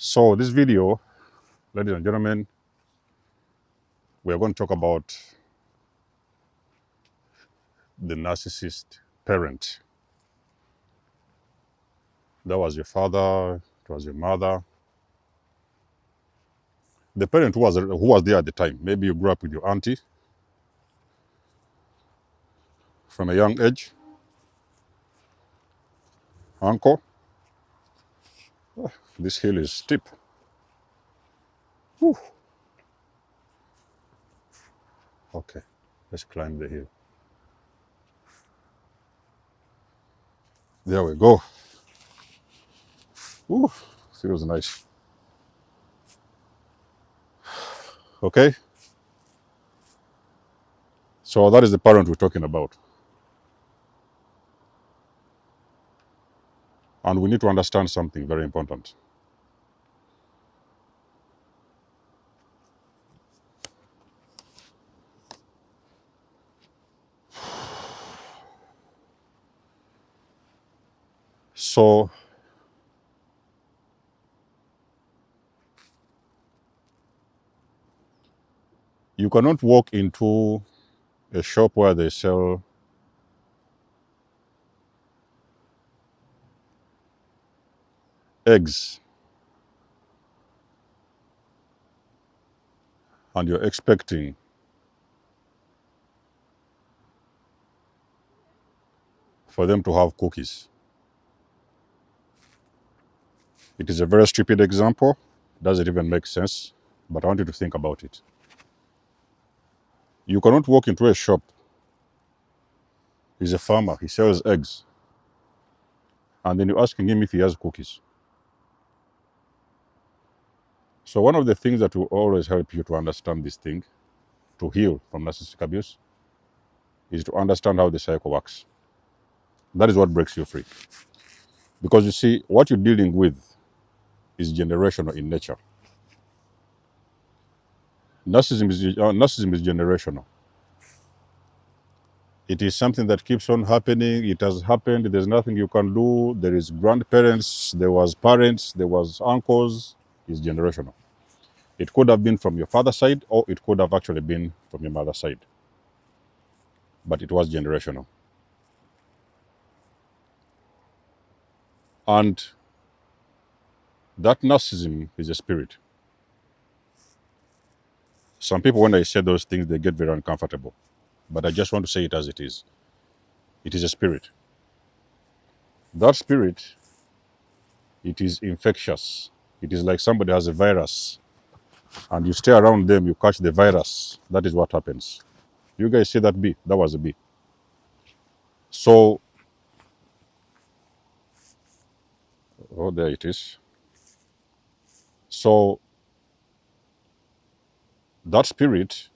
So this video, ladies and gentlemen, we are going to talk about the narcissist parent. That was your father, it was your mother. The parent who was there at the time. Maybe you grew up with your auntie from a young age, uncle. This hill is steep. Whew. Okay, let's climb the hill. There we go. Ooh, feels nice. Okay, so that is the parent we're talking about. And we need to understand something very important. So you cannot walk into a shop where they sell eggs and you're expecting for them to have cookies. It is a very stupid example. Does it even make sense? But I want you to think about it. You cannot walk into a shop. He's a farmer. He sells eggs. And then you're asking him if he has cookies. So one of the things that will always help you to understand this thing, to heal from narcissistic abuse, is to understand how the cycle works. That is what breaks you free. Because you see, what you're dealing with is generational in nature. Narcissism is generational. It is something that keeps on happening. It has happened. There's nothing you can do. There is grandparents. There was parents. There was uncles. It's generational. It could have been from your father's side, or it could have actually been from your mother's side. But it was generational. And that narcissism is a spirit. Some people, when I say those things, they get very uncomfortable. But I just want to say it as it is. It is a spirit. That spirit, it is infectious. It is like somebody has a virus and you stay around them, you catch the virus. That is what happens. You guys see that bee? That was a bee. So, oh, there it is. So, that spirit,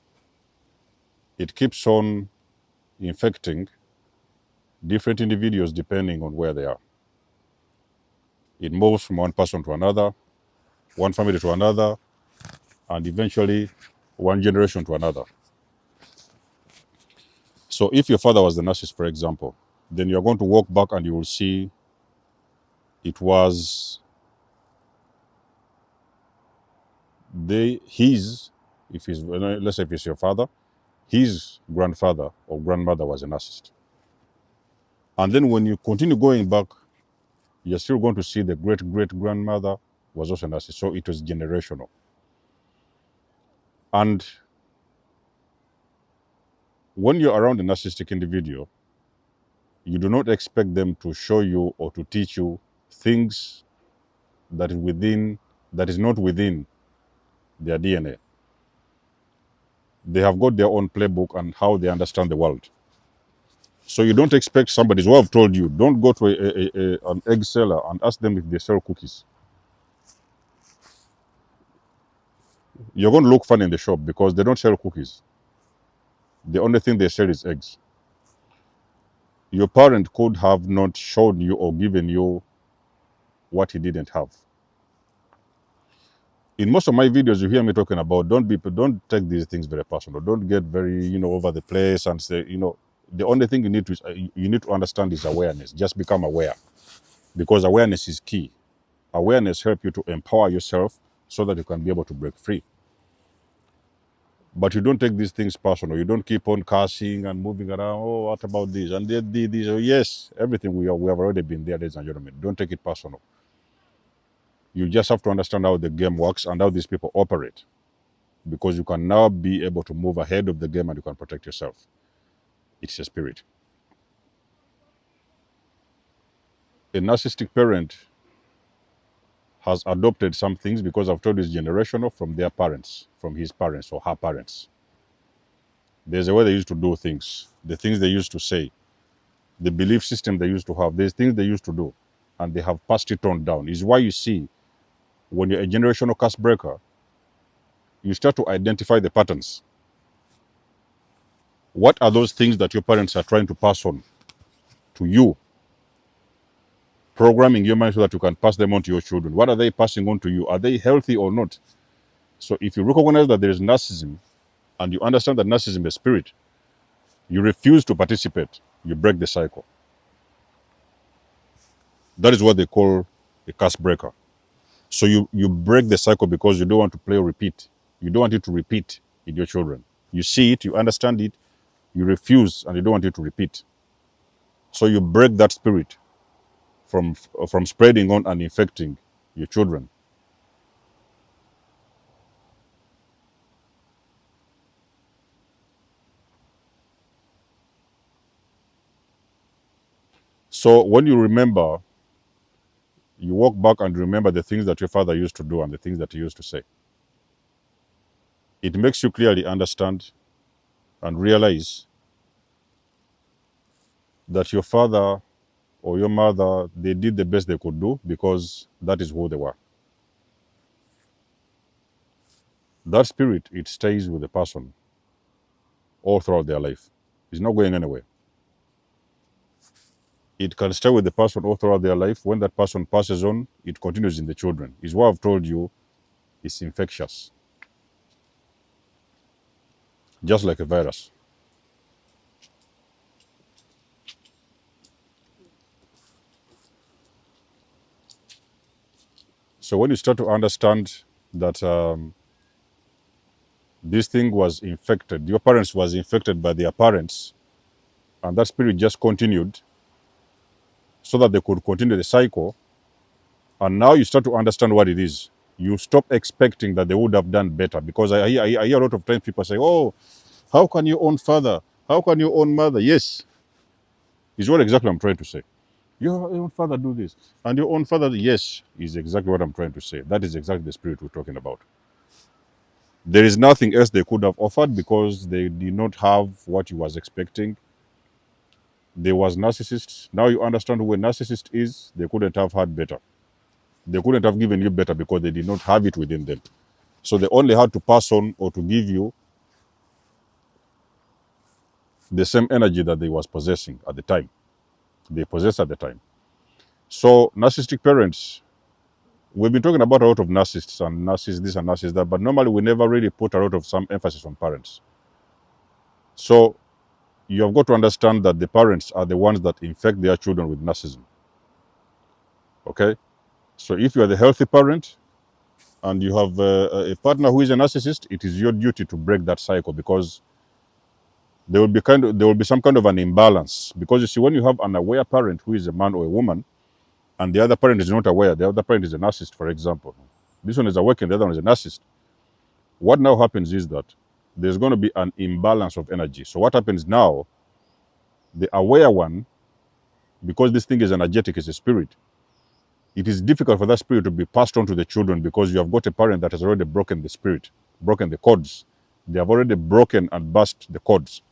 it keeps on infecting different individuals depending on where they are. It moves from one person to another, one family to another, and eventually one generation to another. So if your father was the narcissist, for example, then you're going to walk back and you will see it was let's say if it's your father, his grandfather or grandmother was a narcissist. And then when you continue going back, you're still going to see the great-great-grandmother was also a narcissist. So it was generational. And when you're around a narcissistic individual, you do not expect them to show you or to teach you things that is not within their DNA. They have got their own playbook and how they understand the world. So you don't expect somebody who have told you, don't go to an egg seller and ask them if they sell cookies. You're going to look funny in the shop because they don't sell cookies. The only thing they sell is eggs. Your parent could have not shown you or given you what he didn't have. In most of my videos, you hear me talking about don't take these things very personal. Don't get very, over the place and say, the only thing you need to understand is awareness. Just become aware, because awareness is key. Awareness helps you to empower yourself so that you can be able to break free. But you don't take these things personal. You don't keep on cursing and moving around. Oh, what about this? And they did this. Oh, yes, everything we have already been there, ladies and gentlemen. Don't take it personal. You just have to understand how the game works and how these people operate, because you can now be able to move ahead of the game and you can protect yourself. It's a spirit. A narcissistic parent has adopted some things, because I've told you it's generational, from their parents, from his parents or her parents. There's a way they used to do things, the things they used to say, the belief system they used to have. There's things they used to do, and they have passed it on down. Is why you see, when you're a generational curse breaker, you start to identify the patterns. What are those things that your parents are trying to pass on to you, programming your mind so that you can pass them on to your children? What are they passing on to you? Are they healthy or not? So if you recognize that there is narcissism, and you understand that narcissism is spirit, you refuse to participate, you break the cycle. That is what they call a curse breaker. So you break the cycle because you don't want to play or repeat. You don't want it to repeat in your children. You see it, you understand it, you refuse, and you don't want it to repeat. So you break that spirit from spreading on and infecting your children. So when you remember, you walk back and remember the things that your father used to do and the things that he used to say. It makes you clearly understand and realize that your father or your mother, they did the best they could do because that is who they were. That spirit, it stays with the person all throughout their life. It's not going anywhere. It can stay with the person all throughout their life. When that person passes on, it continues in the children. It's what I've told you, it's infectious. Just like a virus. So when you start to understand that this thing was infected, your parents was infected by their parents, and that spirit just continued so that they could continue the cycle. And now you start to understand what it is. You stop expecting that they would have done better, because I hear a lot of times people say, oh, how can your own father? How can your own mother? Yes, is what exactly I'm trying to say. Your own father do this, and your own father, yes, is exactly what I'm trying to say. That is exactly the spirit we're talking about. There is nothing else they could have offered because they did not have what you was expecting. There was narcissists. Now you understand who a narcissist is. They couldn't have had better. They couldn't have given you better because they did not have it within them. So they only had to pass on or to give you the same energy that they was possessing at the time. They possessed at the time. So narcissistic parents, we've been talking about a lot of narcissists and narcissists this and narcissists that, but normally we never really put a lot of some emphasis on parents. So you have got to understand that the parents are the ones that infect their children with narcissism. Okay? So if you are the healthy parent and you have a partner who is a narcissist, it is your duty to break that cycle, because there will be some kind of an imbalance. Because you see, when you have an aware parent who is a man or a woman, and the other parent is not aware, the other parent is a narcissist, for example. This one is awake and the other one is a narcissist. What now happens is that there's going to be an imbalance of energy. So what happens now, the aware one, because this thing is energetic, it's a spirit, it is difficult for that spirit to be passed on to the children, because you have got a parent that has already broken the spirit, broken the cords. They have already broken and burst the cords.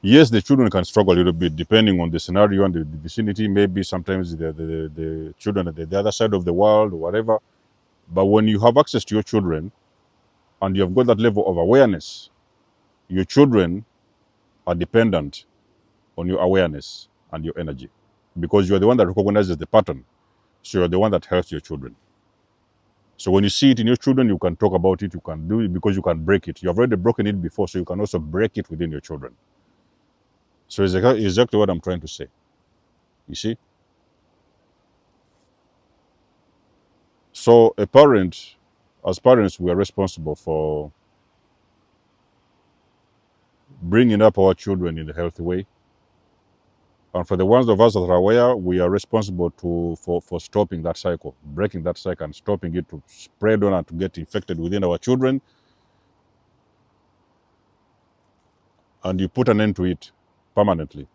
Yes, the children can struggle a little bit depending on the scenario and the vicinity. Maybe sometimes the children at the other side of the world or whatever. But when you have access to your children and you have got that level of awareness, your children are dependent on your awareness and your energy, because you are the one that recognizes the pattern. So you're the one that helps your children. So when you see it in your children, you can talk about it, you can do it, because you can break it. You have already broken it before, so you can also break it within your children. So it's exactly what I'm trying to say. You see? So a parent, as parents, we are responsible for bringing up our children in a healthy way. And for the ones of us that are aware, we are responsible for stopping that cycle, breaking that cycle and stopping it to spread on and to get infected within our children. And you put an end to it permanently.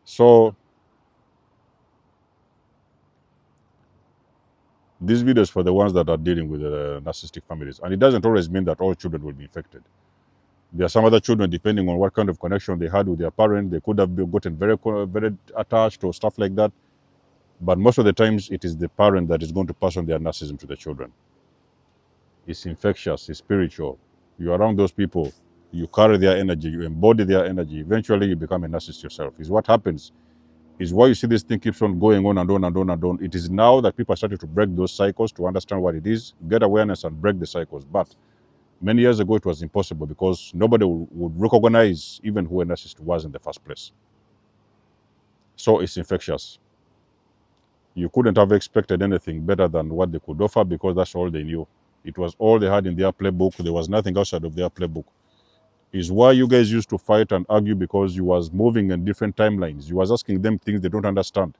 So this video is for the ones that are dealing with narcissistic families. And it doesn't always mean that all children will be infected. There are some other children, depending on what kind of connection they had with their parent, they could have gotten very attached or stuff like that. But most of the times, it is the parent that is going to pass on their narcissism to the children. It's infectious, it's spiritual. You're around those people, you carry their energy, you embody their energy. Eventually, you become a narcissist yourself. Is what happens. Is why you see this thing keeps on going on and on and on and on. It is now that people are starting to break those cycles, to understand what it is, get awareness and break the cycles. But many years ago, it was impossible because nobody would recognize even who a narcissist was in the first place. So it's infectious. You couldn't have expected anything better than what they could offer because that's all they knew. It was all they had in their playbook. There was nothing outside of their playbook. Is why you guys used to fight and argue, because you was moving in different timelines. You was asking them things they don't understand.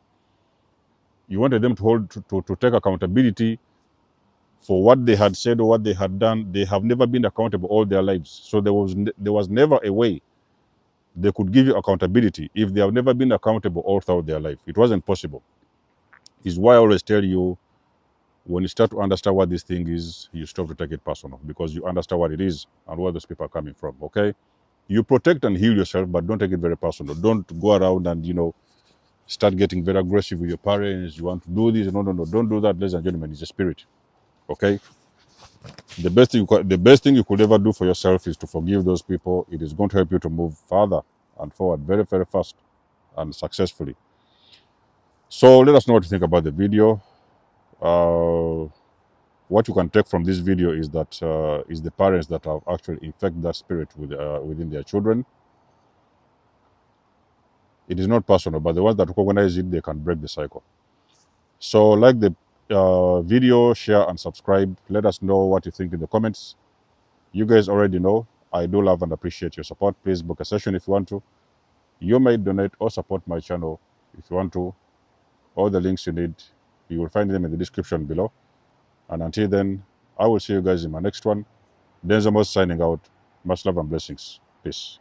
You wanted them to to take accountability for what they had said or what they had done. They have never been accountable all their lives. So there was never a way they could give you accountability if they have never been accountable all throughout their life. It wasn't possible. Is why I always tell you, when you start to understand what this thing is, you stop to take it personal, because you understand what it is and where those people are coming from. Okay, you protect and heal yourself, but don't take it very personal. Don't go around and start getting very aggressive with your parents. You want to do this? No, no, no. Don't do that, ladies and gentlemen. It's a spirit. Okay. The best thing you could ever do for yourself is to forgive those people. It is going to help you to move further and forward very, very fast and successfully. So let us know what you think about the video. What you can take from this video is that is the parents that have actually infected that spirit within their children. It is not personal, but the ones that recognize it, they can break the cycle. So like the video, share and subscribe. Let us know what you think in the comments. You guys already know I do love and appreciate your support. Please book a session if you want to. You may donate or support my channel if you want to. All the links you need, you will find them in the description below. And until then, I will see you guys in my next one. Denzamos signing out. Much love and blessings. Peace.